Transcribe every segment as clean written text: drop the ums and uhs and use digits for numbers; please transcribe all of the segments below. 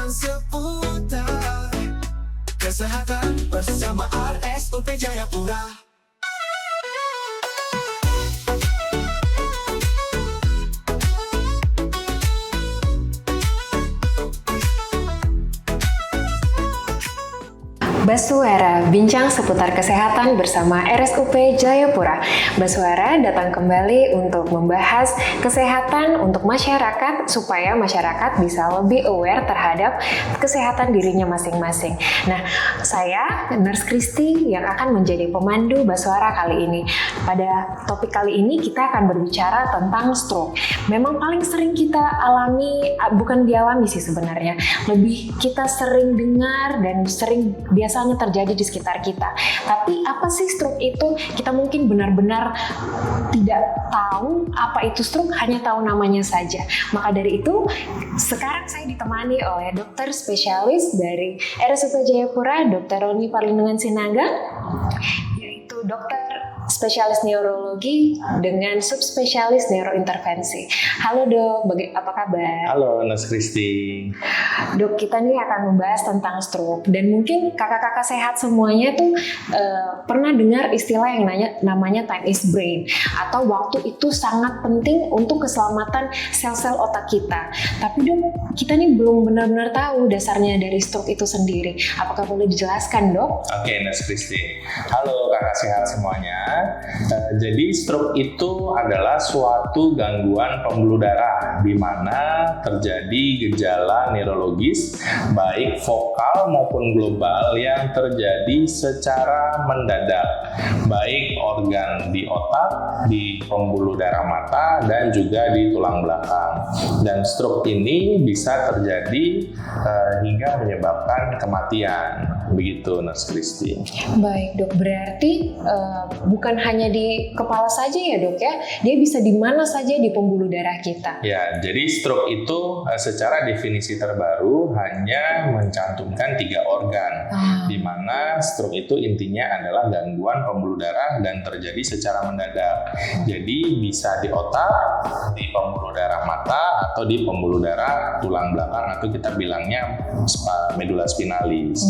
pengetahuan seputar kesehatan bersama RSUP Jayapura. Baswara, bincang seputar kesehatan bersama RSUP Jayapura. Baswara datang kembali untuk membahas kesehatan untuk masyarakat supaya masyarakat bisa lebih aware terhadap kesehatan dirinya masing-masing. Nah, saya Nurse Christy yang akan menjadi pemandu Baswara kali ini. Pada topik kali ini kita akan berbicara tentang stroke. Memang paling sering kita alami, bukan dialami sih sebenarnya, lebih kita sering dengar dan sering biasanya terjadi di sekitar kita. Tapi apa sih stroke itu? Kita mungkin benar-benar tidak tahu apa itu stroke, hanya tahu namanya saja. Maka dari itu, sekarang saya ditemani oleh dokter spesialis dari RSUP Jayapura, Dr. Roni Parlindungan Sinaga, yaitu dokter spesialis neurologi dengan subspesialis neurointervensi. Halo dok, apa kabar? Halo Nurse Christy. Dok, kita nih akan membahas tentang stroke dan mungkin kakak-kakak sehat semuanya tuh pernah dengar istilah yang namanya time is brain atau waktu itu sangat penting untuk keselamatan sel-sel otak kita. Tapi dok, kita nih belum benar-benar tahu dasarnya dari stroke itu sendiri. Apakah boleh dijelaskan dok? Oke, Nurse Christy. Halo kakak sehat semuanya. Jadi stroke itu adalah suatu gangguan pembuluh darah di mana terjadi gejala neurologis baik vokal maupun global yang terjadi secara mendadak, baik organ di otak, di pembuluh darah mata, dan juga di tulang belakang. Dan stroke ini bisa terjadi hingga menyebabkan kematian. Begitu Nurse Christy. Baik dok, berarti bukan hanya di kepala saja ya dok ya, dia bisa di mana saja di pembuluh darah kita. Ya, jadi stroke itu secara definisi terbaru hanya mencantumkan 3 organ, di mana stroke itu intinya adalah gangguan pembuluh darah dan terjadi secara mendadak. Jadi bisa di otak, di pembuluh darah mata, atau di pembuluh darah tulang belakang atau kita bilangnya medula spinalis.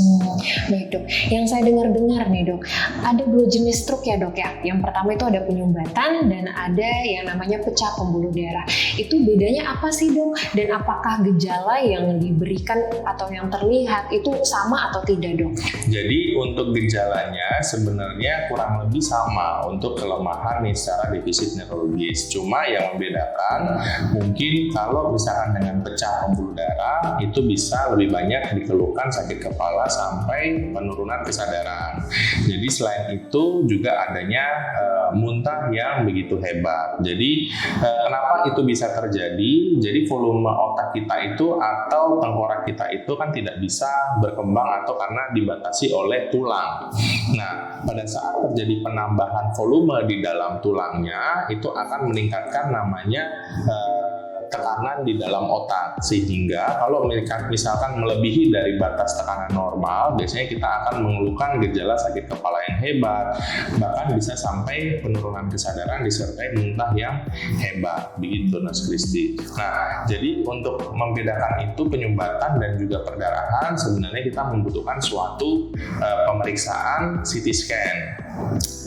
Baik dok, yang saya dengar-dengar nih dok, ada 2 jenis stroke ya dok ya. Yang pertama itu ada penyumbatan dan ada yang namanya pecah pembuluh darah. Itu bedanya apa sih dok? Dan apakah gejala yang diberikan atau yang terlihat itu sama atau tidak dok? Jadi untuk gejalanya sebenarnya kurang lebih sama untuk kelemahan nih secara defisit neurologis. Cuma yang membedakan mungkin kalau misalkan dengan pecah pembuluh darah itu bisa lebih banyak dikeluhkan sakit kepala sampai penurunan kesadaran. Jadi selain itu juga adanya muntah yang begitu hebat. Jadi kenapa itu bisa terjadi? Jadi volume otak kita itu atau tengkorak kita itu kan tidak bisa berkembang atau karena dibatasi oleh tulang. Nah, pada saat terjadi penambahan volume di dalam tulangnya itu akan meningkatkan namanya tekanan di dalam otak, sehingga kalau misalkan melebihi dari batas tekanan normal, biasanya kita akan mengeluhkan gejala sakit kepala yang hebat, bahkan bisa sampai penurunan kesadaran disertai muntah yang hebat. Begitu Nurse Christy. Nah, jadi untuk membedakan itu penyumbatan dan juga perdarahan, sebenarnya kita membutuhkan suatu pemeriksaan CT scan.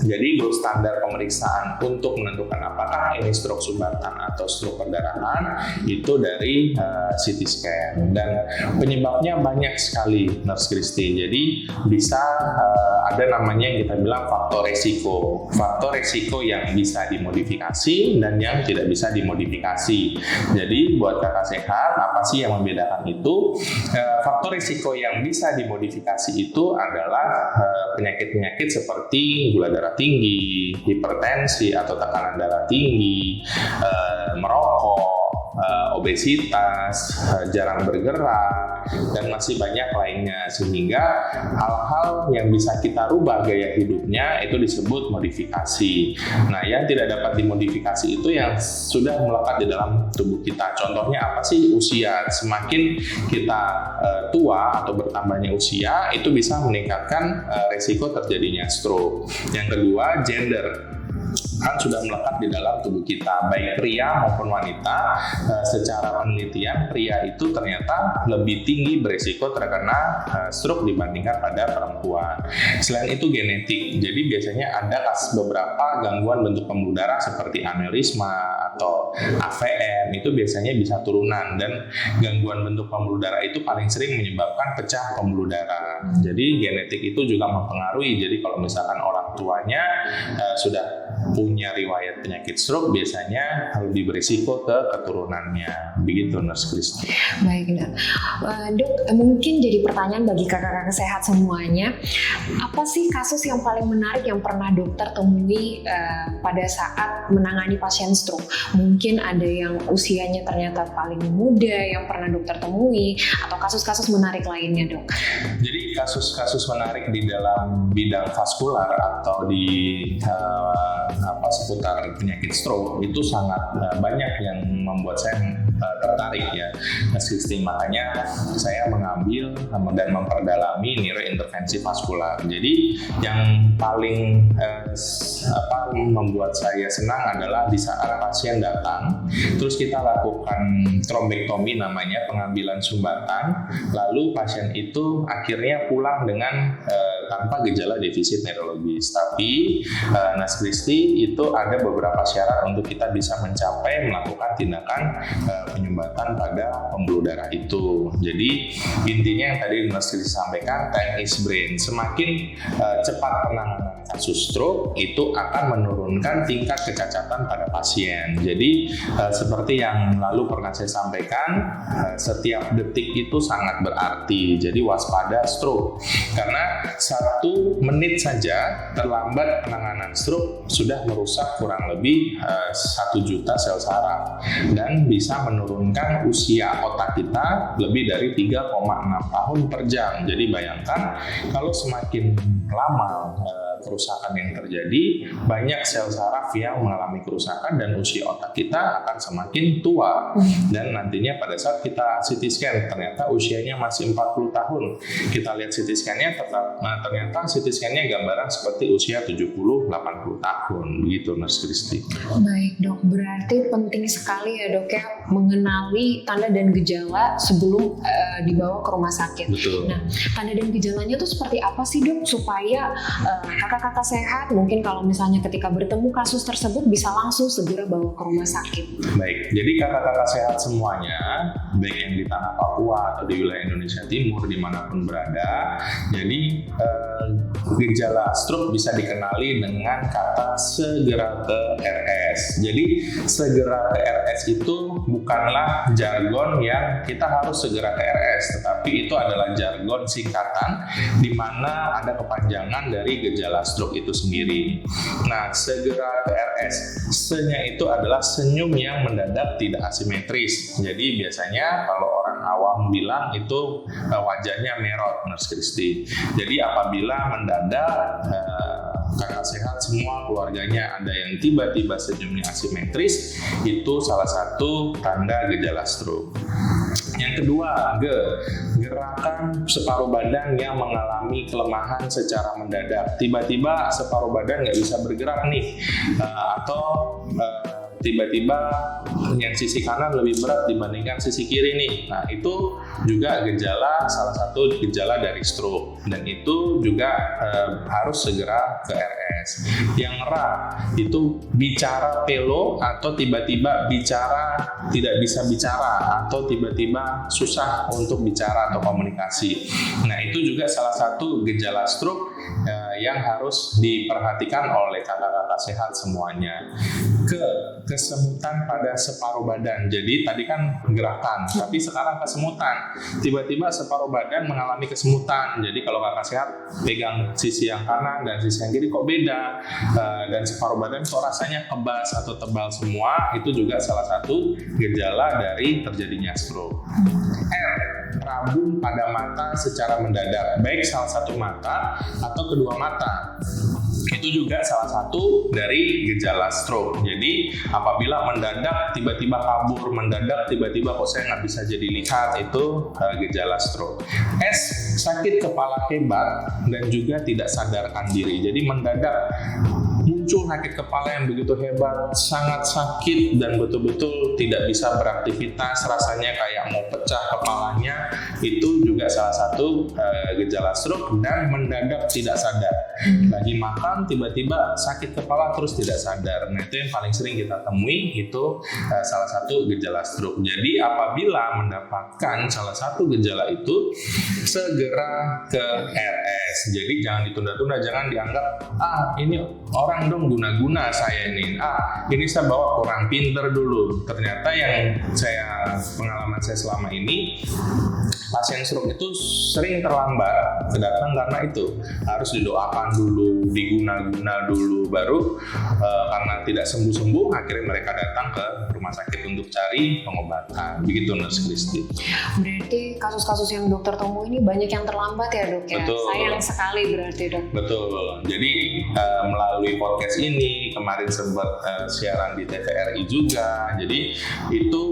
Jadi gold standar pemeriksaan untuk menentukan apakah ini stroke sumbatan atau stroke perdarahan itu dari CT scan, dan penyebabnya banyak sekali Nurse Christy. Jadi bisa ada namanya yang kita bilang faktor resiko yang bisa dimodifikasi dan yang tidak bisa dimodifikasi. Jadi buat kakak sehat, apa sih yang membedakan itu? Faktor resiko yang bisa dimodifikasi itu adalah penyakit-penyakit seperti gula darah tinggi, hipertensi atau tekanan darah tinggi, merokok, obesitas, jarang bergerak, dan masih banyak lainnya, sehingga hal-hal yang bisa kita rubah gaya hidupnya itu disebut modifikasi. Nah, yang tidak dapat dimodifikasi itu yang sudah melekat di dalam tubuh kita. Contohnya apa sih? Usia. Semakin kita tua atau bertambahnya usia, itu bisa meningkatkan resiko terjadinya stroke. Yang kedua, gender. kan sudah melekat di dalam tubuh kita, baik pria maupun wanita. Secara penelitian, pria itu ternyata lebih tinggi berisiko terkena stroke dibandingkan pada perempuan. Selain itu genetik, jadi biasanya ada beberapa gangguan bentuk pembuluh darah seperti aneurisma atau AVM, itu biasanya bisa turunan, dan gangguan bentuk pembuluh darah itu paling sering menyebabkan pecah pembuluh darah. Jadi genetik itu juga mempengaruhi. Jadi kalau misalkan orang tuanya sudah punya riwayat penyakit stroke, biasanya lebih berisiko ke keturunannya. Begitu, Nurse Christy. Baik, Dok. Dok, mungkin jadi pertanyaan bagi kakak-kakak sehat semuanya, apa sih kasus yang paling menarik yang pernah dokter temui pada saat menangani pasien stroke? Mungkin ada yang usianya ternyata paling muda yang pernah dokter temui, atau kasus-kasus menarik lainnya, Dok? Jadi kasus-kasus menarik di dalam bidang vaskular atau di seputar penyakit stroke itu sangat banyak yang membuat saya tertarik ya, Mas Christy. Makanya saya mengambil dan memperdalami neurointervensi vaskular. Jadi yang paling membuat saya senang adalah di saat pasien datang, terus kita lakukan trombektomi namanya, pengambilan sumbatan, lalu pasien itu akhirnya pulang dengan tanpa gejala defisit neurologis. Tapi Mas Christy, itu ada beberapa syarat untuk kita bisa mencapai melakukan tindakan penyumbatan pada pembuluh darah itu. Jadi intinya yang tadi Mas Christy sampaikan, time is brain. Semakin cepat penanganan kasus stroke itu akan menurunkan tingkat kecacatan pada pasien. Jadi seperti yang lalu pernah saya sampaikan, setiap detik itu sangat berarti. Jadi waspada stroke, karena 1 menit saja terlambat penanganan stroke sudah merusak kurang lebih 1 juta sel saraf dan bisa menurunkan usia otak kita lebih dari 3,6 tahun per jam. Jadi bayangkan kalau semakin lama kerusakan yang terjadi, banyak sel saraf yang mengalami kerusakan dan usia otak kita akan semakin tua. Dan nantinya pada saat kita CT scan ternyata usianya masih 40 tahun. Kita lihat CT scan-nya ternyata CT scan-nya gambaran seperti usia 70-80 tahun. Begitu, Nurse Christy. Baik, Dok. Berarti penting sekali ya, Dok, ya, mengenali tanda dan gejala sebelum dibawa ke rumah sakit. Betul. Nah, tanda dan gejalanya itu seperti apa sih, Dok, supaya kakak-kakak sehat mungkin kalau misalnya ketika bertemu kasus tersebut bisa langsung segera bawa ke rumah sakit? Baik, jadi kakak-kakak sehat semuanya, baik yang di tanah Papua atau di wilayah Indonesia Timur, dimanapun berada, jadi gejala stroke bisa dikenali dengan kata segera ke RS. Jadi segera ke RS itu bukanlah jargon yang kita harus segera ke RS, tetapi itu adalah jargon singkatan di mana ada kepanjangan dari gejala stroke itu sendiri. Nah, segera ke RS, se-nya itu adalah senyum yang mendadak tidak asimetris. Jadi biasanya kalau orang awam bilang itu wajahnya merot, Nurse Christy. Jadi apabila mendadak kakak sehat semua keluarganya ada yang tiba-tiba senyumnya asimetris, itu salah satu tanda gejala stroke. Yang kedua, gerakan separuh badan yang mengalami kelemahan secara mendadak. Tiba-tiba separuh badan nggak bisa bergerak nih, atau tiba-tiba yang sisi kanan lebih berat dibandingkan sisi kiri nih. Nah, itu juga salah satu gejala dari stroke, dan itu juga harus segera ke RS. Yang erat itu bicara pelo atau tiba-tiba bicara tidak bisa bicara atau tiba-tiba susah untuk bicara atau komunikasi. Nah, itu juga salah satu gejala stroke yang harus diperhatikan oleh kakak-kakak sehat semuanya. Kesemutan pada separuh badan. Jadi tadi kan gerakan, tapi sekarang kesemutan. Tiba-tiba separuh badan mengalami kesemutan. Jadi kalau kakak sehat pegang sisi yang kanan dan sisi yang kiri kok beda, dan separuh badan kok rasanya kebas atau tebal semua, itu juga salah satu gejala dari terjadinya stroke. Rabun pada mata secara mendadak, baik salah satu mata atau kedua mata. Itu juga salah satu dari gejala stroke. Jadi apabila mendadak tiba-tiba kabur, mendadak tiba-tiba kok saya nggak bisa jadi lihat, itu gejala stroke. Sakit kepala hebat dan juga tidak sadarkan diri. Jadi mendadak muncul muncul sakit kepala yang begitu hebat, sangat sakit dan betul-betul tidak bisa beraktivitas, rasanya kayak mau pecah kepalanya, itu juga salah satu gejala stroke, dan mendadak tidak sadar. Lagi makan tiba-tiba sakit kepala terus tidak sadar. Nah, itu yang paling sering kita temui, itu salah satu gejala stroke. Jadi apabila mendapatkan salah satu gejala itu, segera ke RS. Jadi jangan ditunda-tunda, jangan dianggap ini orang dong guna-guna saya ini saya bawa kurang pinter dulu. Ternyata yang pengalaman saya selama ini, pasien stroke itu sering terlambat datang karena itu harus didoakan dulu, diguna-guna dulu, baru karena tidak sembuh-sembuh akhirnya mereka datang ke rumah sakit untuk cari pengobatan. Begitu Nurse Christy. Berarti kasus-kasus yang dokter temui ini banyak yang terlambat ya dok ya? Betul. Sayang sekali berarti dok. Betul. Jadi melalui podcast ini kemarin sempat siaran di TVRI juga. Jadi itu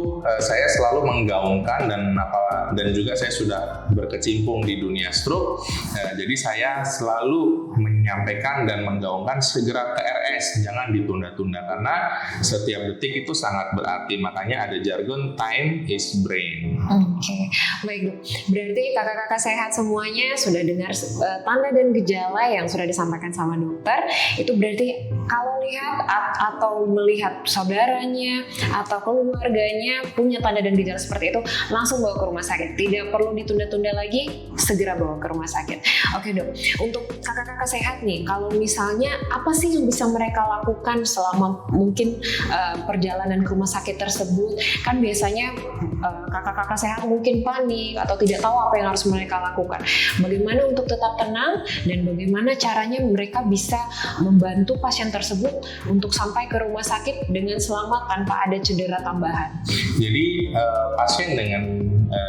saya selalu menggaungkan dan juga saya sudah berkecimpung di dunia stroke. Jadi saya selalu menyampaikan dan menggaungkan segera ke RS, jangan ditunda-tunda karena setiap detik itu sangat berarti. Makanya ada jargon time is brain. Oke, baik dok. Berarti kakak-kakak sehat semuanya sudah dengar tanda dan gejala yang sudah disampaikan sama dokter. Itu berarti kalau lihat atau melihat saudaranya atau keluarganya punya tanda dan gejala seperti itu, langsung bawa ke rumah sakit. Tidak perlu ditunda-tunda lagi, segera bawa ke rumah sakit. Oke dok, untuk kakak-kakak sehat nih, kalau misalnya apa sih yang bisa mereka lakukan selama mungkin perjalanan ke rumah sakit tersebut? Kan biasanya kakak-kakak sehat mungkin panik atau tidak tahu apa yang harus mereka lakukan. Bagaimana untuk tetap tenang dan bagaimana caranya mereka bisa membantu pasien tersebut untuk sampai ke rumah sakit dengan selamat tanpa ada cedera tambahan? Jadi pasien dengan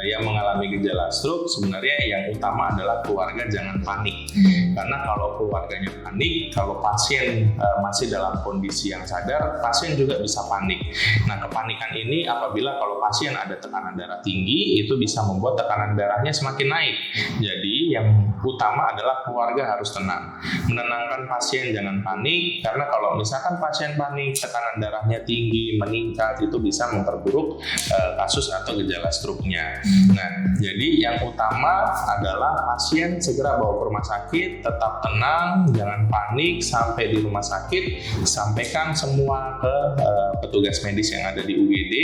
yang mengalami gejala stroke, sebenarnya yang utama adalah keluarga jangan panik. Karena kalau keluarganya panik, kalau pasien masih dalam kondisi yang sadar, pasien juga bisa panik. Nah, kepanikan ini apabila kalau pasien ada tekanan darah tinggi, itu bisa membuat tekanan darahnya semakin naik. Jadi yang utama adalah keluarga harus tenang. Menenangkan pasien, jangan panik, karena kalau misalkan pasien panik, tekanan darahnya tinggi, meningkat, itu bisa memperburuk kasus atau gejala stroke-nya. Nah, jadi yang utama adalah pasien segera bawa ke rumah sakit, tetap tenang, jangan panik, sampai di rumah sakit, sampaikan semua ke petugas medis yang ada di UGD,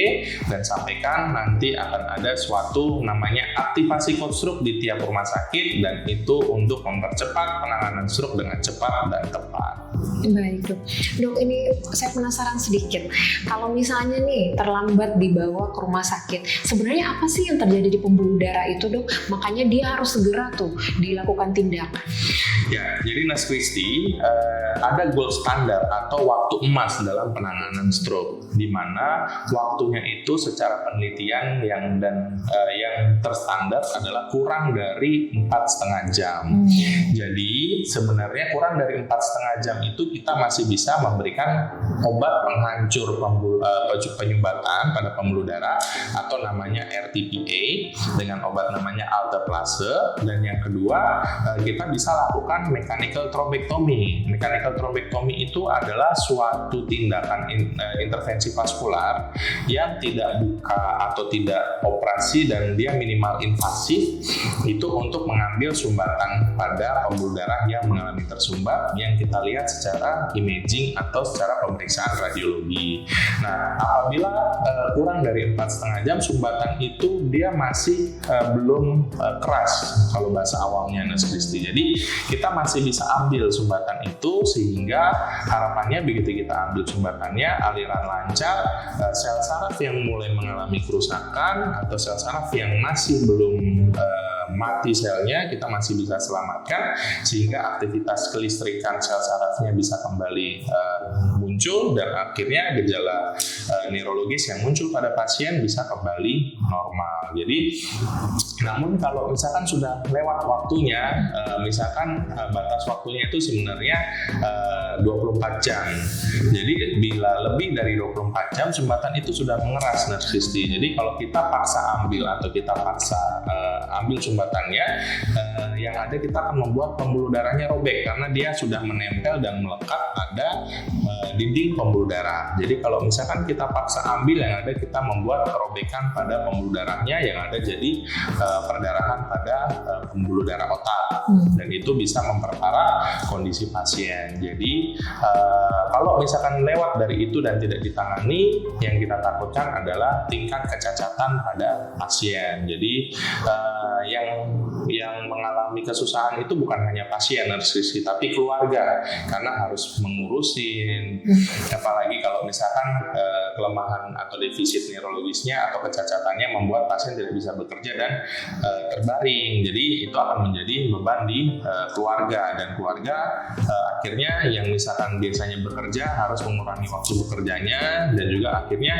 dan sampaikan nanti akan ada suatu namanya aktivasi code stroke di tiap rumah sakit, dan itu untuk mempercepat penanganan stroke dengan cepat dan tepat. Baik dok, dok ini saya penasaran sedikit. Kalau misalnya nih terlambat dibawa ke rumah sakit, sebenarnya apa sih yang terjadi di pembuluh darah itu dok? Makanya dia harus segera tuh dilakukan tindakan. Ya, jadi Nurse Christy, ada gold standar atau waktu emas dalam penanganan stroke, di mana waktunya itu secara penelitian yang terstandar adalah kurang dari 4,5 jam. Jadi sebenarnya kurang dari 4,5 jam itu kita masih bisa memberikan obat penghancur penyumbatan pada pembuluh darah atau namanya RTPA dengan obat namanya alteplase, dan yang kedua kita bisa lakukan mechanical thrombectomy. Mechanical thrombectomy itu adalah suatu tindakan intervensi vaskular yang tidak buka atau tidak operasi dan dia minimal invasif, itu untuk mengambil sumbatan pada pembuluh darah yang mengalami tersumbat yang kita lihat secara imaging atau secara pemeriksaan radiologi. Nah, apabila kurang dari 4,5 jam sumbatan itu dia masih belum keras kalau bahasa awamnya Nurse Christy. Jadi kita masih bisa ambil sumbatan itu, sehingga harapannya begitu kita ambil sumbatannya aliran lancar, sel saraf yang mulai mengalami kerusakan atau sel saraf yang masih belum mati selnya kita masih bisa selamatkan, sehingga aktivitas kelistrikan sel sarafnya bisa kembali muncul, dan akhirnya gejala neurologis yang muncul pada pasien bisa kembali normal. Jadi namun kalau misalkan sudah lewat waktunya, misalkan batas waktunya itu sebenarnya 24 jam. Jadi bila lebih dari 24 jam sumbatan itu sudah mengeras Nurse Christy. Jadi kalau kita paksa ambil atau kita paksa ambil sumbatan sumbatannya, yang ada kita akan membuat pembuluh darahnya robek karena dia sudah menempel dan melekat pada dinding pembuluh darah. Jadi kalau misalkan kita paksa ambil, yang ada kita membuat robekan pada pembuluh darahnya, yang ada jadi perdarahan pada pembuluh darah otak, dan itu bisa memperparah kondisi pasien. Jadi kalau misalkan lewat dari itu dan tidak ditangani, yang kita takutkan adalah tingkat kecacatan pada pasien. Jadi yang mengalami kesusahan itu bukan hanya pasien narkisistik, tapi keluarga, karena harus mengurusin, apalagi kalau misalkan kelemahan atau defisit neurologisnya atau kecacatannya membuat pasien tidak bisa bekerja dan terbaring. Jadi itu akan menjadi beban di keluarga, dan keluarga akhirnya yang misalkan biasanya bekerja harus mengurangi waktu bekerjanya, dan juga akhirnya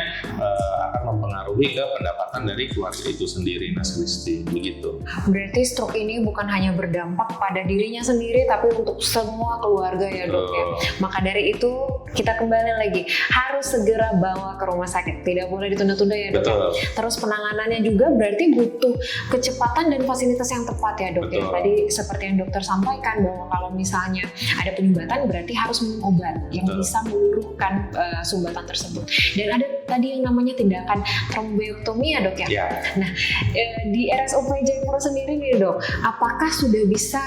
akan mempengaruhi ke pendapatan dari keluarga itu sendiri, Mas Kristi, begitu. Berarti stroke ini bukan hanya berdampak pada dirinya sendiri, tapi untuk semua keluarga ya dok ya. Maka dari itu kita kembali lagi, harus segera bawa ke rumah sakit, tidak boleh ditunda-tunda ya dok. Betul. Terus penanganannya juga berarti butuh kecepatan dan fasilitas yang tepat ya dok. Ya. Tadi seperti yang dokter sampaikan bahwa kalau misalnya ada penyumbatan berarti harus minum obat yang bisa meluruhkan sumbatan tersebut. Dan ada tadi yang namanya tindakan tromboektomi ya dok ya. Ya. Nah di RSUP Jayapura sendiri nih dok, apakah sudah bisa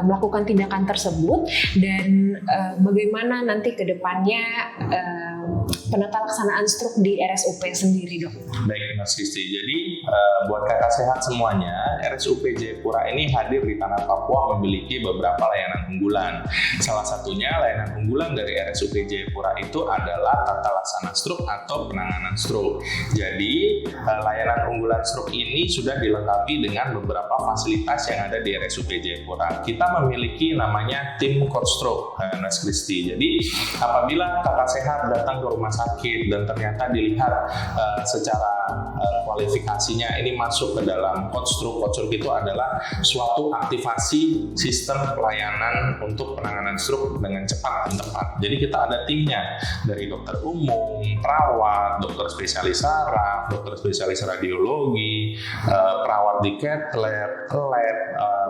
melakukan tindakan tersebut, dan bagaimana nanti ke depannya penata laksanaan stroke di RSUP sendiri dok? Baik Mas Kristi, jadi buat kakak sehat semuanya, RSUP Jayapura ini hadir di tanah Papua memiliki beberapa layanan unggulan. Salah satunya layanan unggulan dari RSUP Jayapura itu adalah tata laksana stroke atau penanganan stroke. Jadi layanan unggulan stroke ini sudah dilengkapi dengan beberapa fasilitas yang ada di RSUP Jayapura. Kita memiliki namanya tim coach stroke, Mas Kristi. Jadi apabila kakak sehat datang ke rumah sakit dan ternyata dilihat secara kualifikasinya ini masuk ke dalam coach stroke. Coach stroke itu adalah suatu aktivasi sistem pelayanan untuk penanganan stroke dengan cepat dan tepat. Jadi kita ada timnya dari dokter umum, perawat, dokter spesialis saraf, dokter spesialis radiologi, perawat di cath lab,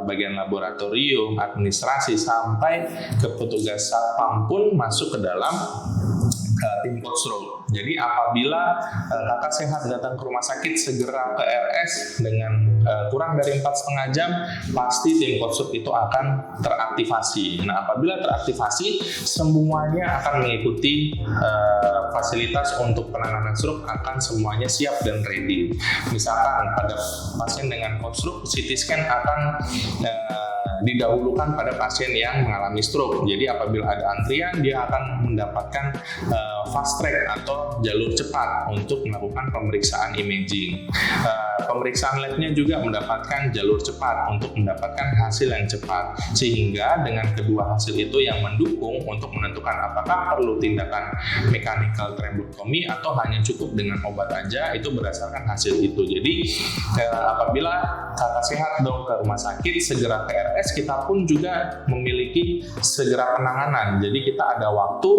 bagian laboratorium, administrasi, sampai ke petugas satpam pun masuk ke dalam tim coach stroke. Jadi apabila kakak sehat datang ke rumah sakit, segera ke RS dengan kurang dari 4,5 jam, pasti tim coach stroke itu akan teraktivasi. Nah apabila teraktivasi, semuanya akan mengikuti fasilitas untuk penanganan stroke, akan semuanya siap dan ready. Misalkan pada pasien dengan coach stroke, CT scan akan didahulukan pada pasien yang mengalami stroke. Jadi apabila ada antrian, dia akan mendapatkan fast track atau jalur cepat untuk melakukan pemeriksaan imaging. Pemeriksaan labnya juga mendapatkan jalur cepat untuk mendapatkan hasil yang cepat, sehingga dengan kedua hasil itu yang mendukung untuk menentukan apakah perlu tindakan mechanical thrombectomy atau hanya cukup dengan obat aja, itu berdasarkan hasil itu. Jadi apabila kakak sehat dong ke rumah sakit, segera ke RS, kita pun juga memiliki segera penanganan. Jadi kita ada waktu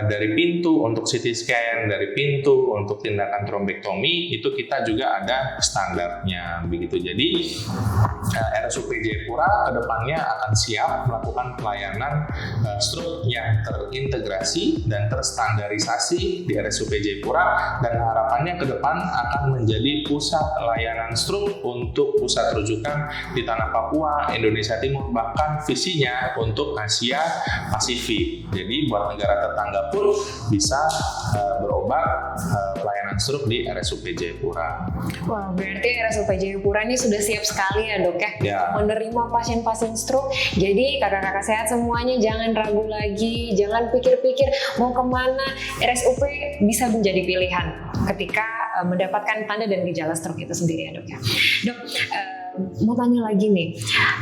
dari pintu untuk CT scan, dari pintu untuk tindakan trombektomi, itu kita juga ada standarnya begitu. Jadi RSUP Jayapura kedepannya akan siap melakukan pelayanan stroke yang terintegrasi dan terstandarisasi di RSUP Jayapura, dan harapannya ke depan akan menjadi pusat layanan stroke untuk pusat rujukan di tanah Papua, Indonesia Timur, bahkan visinya untuk Asia Pasifik. Jadi buat negara tetangga pun bisa berobat pelayanan stroke di RSUP Jayapura. Wah, berarti RSUP Jayapura ini sudah siap sekali ya dok ya, menerima pasien-pasien stroke. Jadi kakak-kakak sehat semuanya jangan ragu lagi, jangan pikir-pikir mau kemana. RSUP bisa menjadi pilihan ketika mendapatkan tanda dan gejala stroke itu sendiri ya dok ya. Dok, mau tanya lagi nih,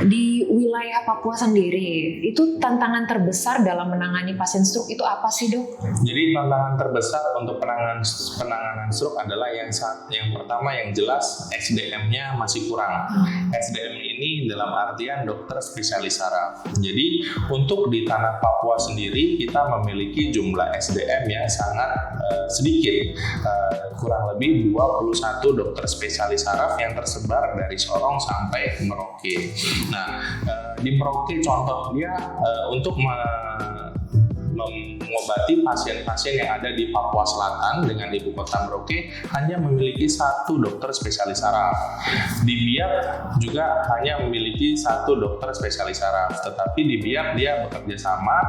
di wilayah Papua sendiri itu tantangan terbesar dalam menangani pasien stroke itu apa sih dok? Jadi tantangan terbesar untuk penanganan stroke adalah yang pertama yang jelas SDM-nya masih kurang. SDM ini dalam artian dokter spesialis saraf. Jadi untuk di tanah Papua sendiri kita memiliki jumlah SDM yang sangat sedikit, kurang lebih 21 dokter spesialis saraf yang tersebar dari Sorong sampai sampai Merauke. Nah, di Merauke contoh dia untuk mengobati pasien-pasien yang ada di Papua Selatan dengan ibu kota Merauke hanya memiliki satu dokter spesialis saraf. Di Biak juga hanya memiliki satu dokter spesialis saraf, tetapi di Biak dia bekerja sama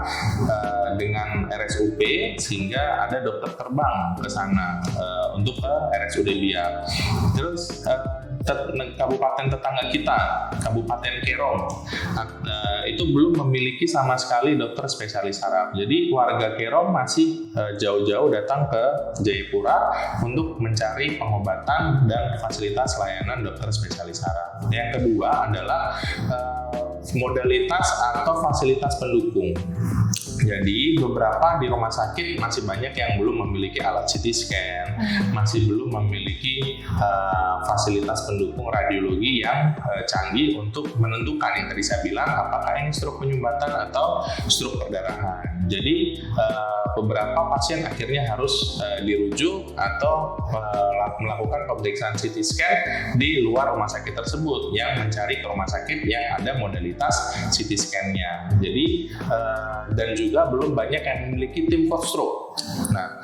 dengan RSUP sehingga ada dokter terbang ke sana untuk ke RSUD Biak. Terus kabupaten tetangga kita, Kabupaten Kerom, itu belum memiliki sama sekali dokter spesialis saraf. Jadi warga Kerom masih jauh-jauh datang ke Jayapura untuk mencari pengobatan dan fasilitas layanan dokter spesialis saraf. Yang kedua adalah modalitas atau fasilitas pendukung. Jadi beberapa di rumah sakit masih banyak yang belum memiliki alat CT scan, masih belum memiliki fasilitas pendukung radiologi yang canggih untuk menentukan yang tadi saya bilang apakah ini stroke penyumbatan atau stroke perdarahan. Jadi beberapa pasien akhirnya harus dirujuk atau melakukan pemeriksaan CT scan di luar rumah sakit tersebut yang mencari ke rumah sakit yang ada modalitas CT scan-nya. Jadi dan juga belum banyak yang memiliki tim coach stroke. Nah,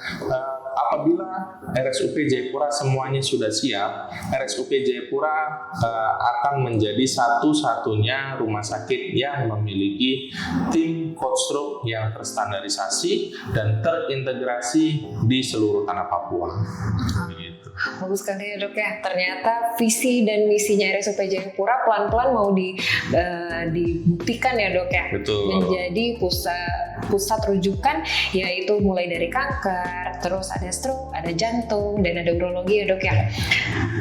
apabila RSUP Jayapura semuanya sudah siap, RSUP Jayapura akan menjadi satu-satunya rumah sakit yang memiliki tim coach stroke yang terstandarisasi dan terintegrasi di seluruh tanah Papua. Bagus sekali ya dok ya, ternyata visi dan misinya RSUP Jayapura pelan-pelan mau dibuktikan ya dok ya. Betul. Menjadi pusat rujukan, yaitu mulai dari kanker, terus ada stroke, ada jantung, dan ada urologi ya dok ya.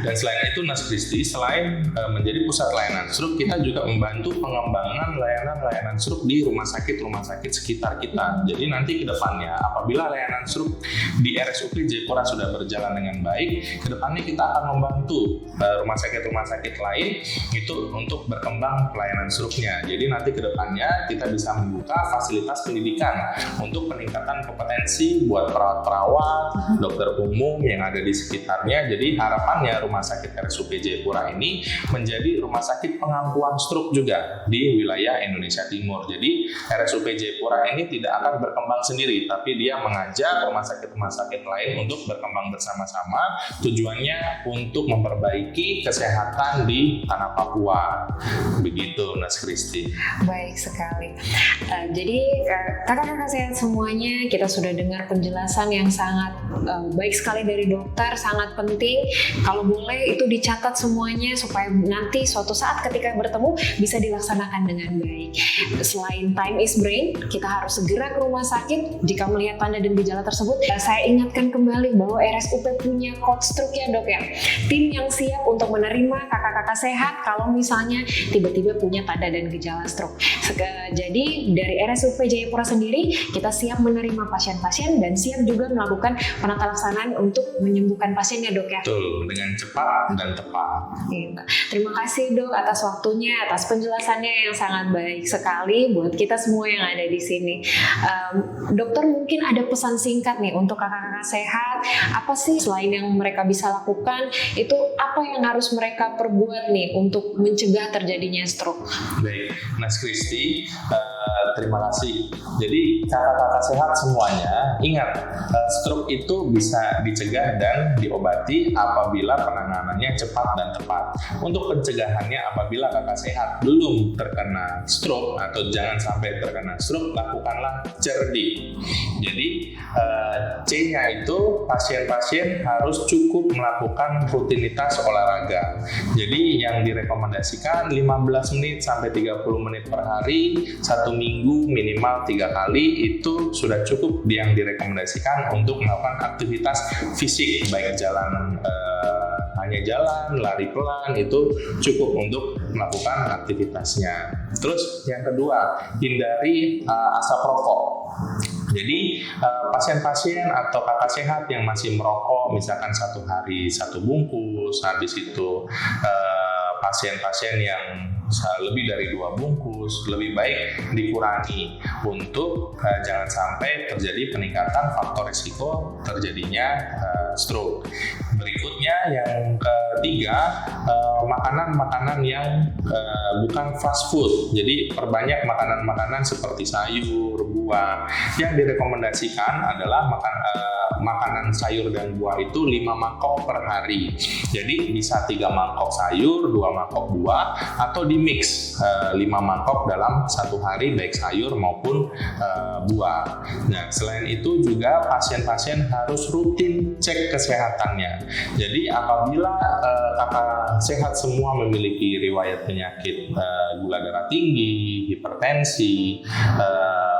Dan selain itu Nas Kristi, selain menjadi pusat layanan stroke, kita juga membantu pengembangan layanan stroke di rumah sakit sekitar kita. Jadi nanti ke depannya apabila layanan stroke di RSUP Jayapura sudah berjalan dengan baik, ke depannya kita akan membantu rumah sakit lain itu untuk berkembang pelayanan stroke-nya. Jadi nanti ke depannya kita bisa membuka fasilitas pendidikan untuk peningkatan kompetensi buat perawat-perawat, dokter umum yang ada di sekitarnya. Jadi harapannya rumah sakit RSUP Jayapura ini menjadi rumah sakit pengampuan stroke juga di wilayah Indonesia Timur. Jadi RSUP Jayapura ini tidak akan berkembang sendiri, tapi dia mengajak rumah sakit lain untuk berkembang bersama-sama. Tujuannya untuk memperbaiki kesehatan di tanah Papua. Begitu Nas Kristi. Baik sekali. Jadi kakak-kakak sehat semuanya, kita sudah dengar penjelasan yang sangat baik sekali dari dokter, sangat penting. Kalau boleh itu dicatat semuanya supaya nanti suatu saat ketika bertemu bisa dilaksanakan dengan baik. Selain time is brain, kita harus segera ke rumah sakit jika melihat tanda dan gejala tersebut. Saya ingatkan kembali bahwa RSUP punya coach stroke ya dok ya. Tim yang siap untuk menerima kakak-kakak sehat kalau misalnya tiba-tiba punya tanda dan gejala stroke. Jadi dari RSUP Jayapura sendiri kita siap menerima pasien-pasien dan siap juga melakukan penata laksanaan untuk menyembuhkan pasiennya dok ya. Betul, dengan cepat dan tepat. Terima kasih dok atas waktunya, atas penjelasannya yang sangat baik sekali buat kita semua yang ada di sini. Dokter mungkin ada pesan singkat nih untuk kakak-kakak sehat. Apa sih selain yang mereka bisa lakukan, itu apa yang harus mereka perbuat nih untuk mencegah terjadinya stroke? Baik, Nas Kristi, terima kasih. Jadi kakak-kakak sehat semuanya, ingat stroke itu bisa dicegah dan diobati apabila penanganannya cepat dan tepat. Untuk pencegahannya apabila kakak sehat belum terkena stroke atau jangan sampai terkena stroke, lakukanlah cerdik. Jadi C-nya itu pasien-pasien harus cukup melakukan rutinitas olahraga. Jadi yang direkomendasikan 15 menit sampai 30 menit per hari, 1 minggu minimal 3 kali, itu sudah cukup yang direkomendasikan untuk melakukan aktivitas fisik, baik hanya jalan, lari pelan, itu cukup untuk melakukan aktivitasnya. Terus yang kedua, hindari asap rokok. Jadi pasien-pasien atau kakak sehat yang masih merokok, misalkan 1 hari 1 bungkus, habis itu pasien-pasien yang lebih dari 2 bungkus, lebih baik dikurangi untuk jangan sampai terjadi peningkatan faktor risiko terjadinya stroke. Berikut berikutnya yang ketiga, makanan-makanan yang bukan fast food. Jadi perbanyak makanan-makanan seperti sayur, buah. Yang direkomendasikan adalah makanan sayur dan buah itu 5 mangkok per hari. Jadi bisa 3 mangkok sayur, 2 mangkok buah, atau di mix 5 mangkok dalam satu hari baik sayur maupun buah. Nah, selain itu juga pasien-pasien harus rutin cek kesehatannya. Jadi apabila kakak sehat semua memiliki riwayat penyakit gula darah tinggi, hipertensi,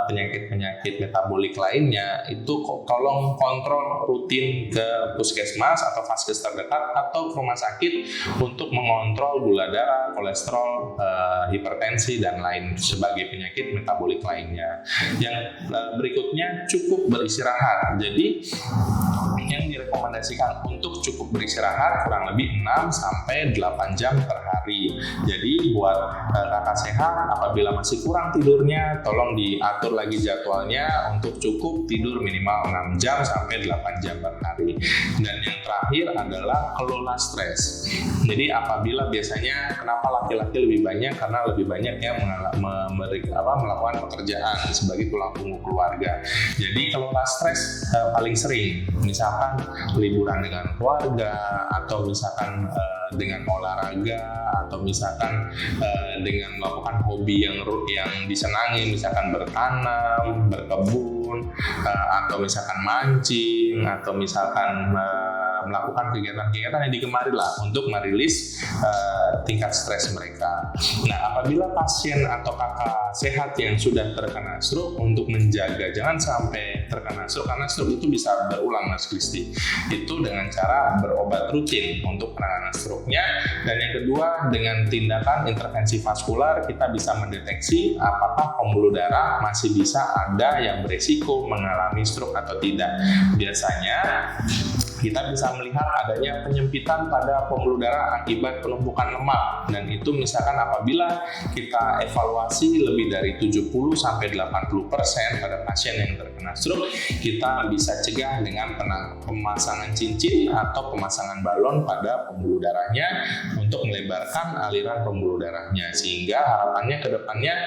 penyakit-penyakit metabolik lainnya, itu tolong kontrol rutin ke puskesmas atau vaskes terdekat atau ke rumah sakit untuk mengontrol gula darah, kolesterol, hipertensi, dan lain sebagai penyakit metabolik lainnya. Yang berikutnya cukup beristirahat. Jadi yang direkomendasikan untuk cukup beristirahat kurang lebih 6-8 jam per hari. Jadi buat kakak sehat, apabila masih kurang tidurnya, tolong diatur lagi jadwalnya untuk cukup tidur minimal 6 jam sampai 8 jam per hari. Dan yang terakhir adalah kelola stres. Jadi apabila biasanya kenapa laki-laki lebih banyak, karena lebih banyak yang melakukan pekerjaan sebagai tulang punggung keluarga. Jadi kelola stres paling sering, misalkan liburan dengan keluarga, atau misalkan dengan olahraga, atau misalkan dengan melakukan hobi yang disenangi, misalkan bertanam, berkebun, atau misalkan mancing, atau misalkan melakukan kegiatan-kegiatan yang digemari lah untuk merilis tingkat stres mereka. Nah, apabila pasien atau kakak sehat yang sudah terkena stroke, untuk menjaga jangan sampai terkena stroke, karena stroke itu bisa berulang, Mas Kristi. Itu dengan cara berobat rutin untuk penanganan stroke-nya. Dan yang kedua, dengan tindakan intervensi vaskular kita bisa mendeteksi apakah pembuluh darah masih bisa ada yang beresiko mengalami stroke atau tidak. Biasanya kita bisa melihat adanya penyempitan pada pembuluh darah akibat penumpukan lemak, dan itu misalkan apabila kita evaluasi lebih dari 70-80% pada pasien yang terkena stroke, kita bisa cegah dengan pemasangan cincin atau pemasangan balon pada pembuluh darahnya untuk melebarkan aliran pembuluh darahnya, sehingga harapannya ke depannya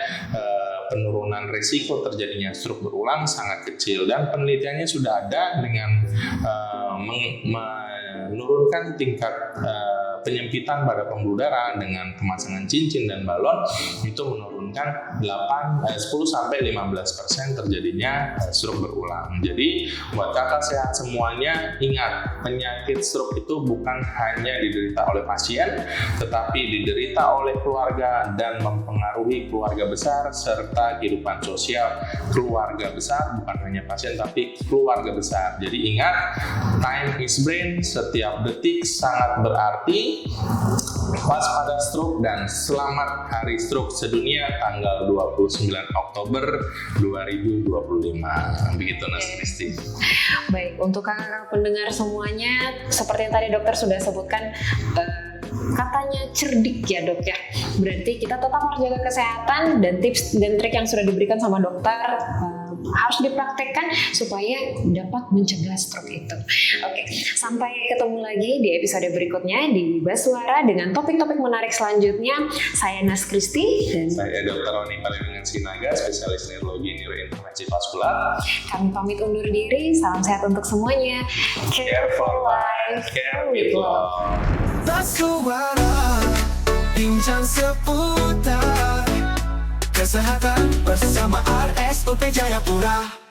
penurunan risiko terjadinya stroke berulang sangat kecil. Dan penelitiannya sudah ada dengan menurunkan tingkat penyempitan pada pembuluh darah dengan pemasangan cincin dan balon, itu menurunkan 10-15% terjadinya stroke berulang. Jadi buat kakak sehat semuanya, ingat, penyakit stroke itu bukan hanya diderita oleh pasien, tetapi diderita oleh keluarga dan mempengaruhi keluarga besar serta kehidupan sosial keluarga besar, bukan hanya pasien tapi keluarga besar. Jadi ingat, time is brain, setiap detik sangat berarti. Waspada stroke dan selamat Hari Stroke Sedunia tanggal 29 Oktober 2025. Begitu, Mas Kristi. Baik, untuk kakak pendengar semuanya, seperti yang tadi dokter sudah sebutkan, katanya cerdik ya dok ya. Berarti kita tetap harus jaga kesehatan, dan tips dan trik yang sudah diberikan sama dokter harus dipraktekkan supaya dapat mencegah stroke itu. Oke, sampai ketemu lagi di episode berikutnya di Baswara dengan topik-topik menarik selanjutnya. Saya Nas Kristi dan saya Dr. Roni Palembang Sinaga, spesialis neurologi neurointervensi vaskular. Kami pamit undur diri. Salam sehat untuk semuanya. Care for life, care with love. Baswara, bincang seputar kesehatan bersama RSUP Jayapura.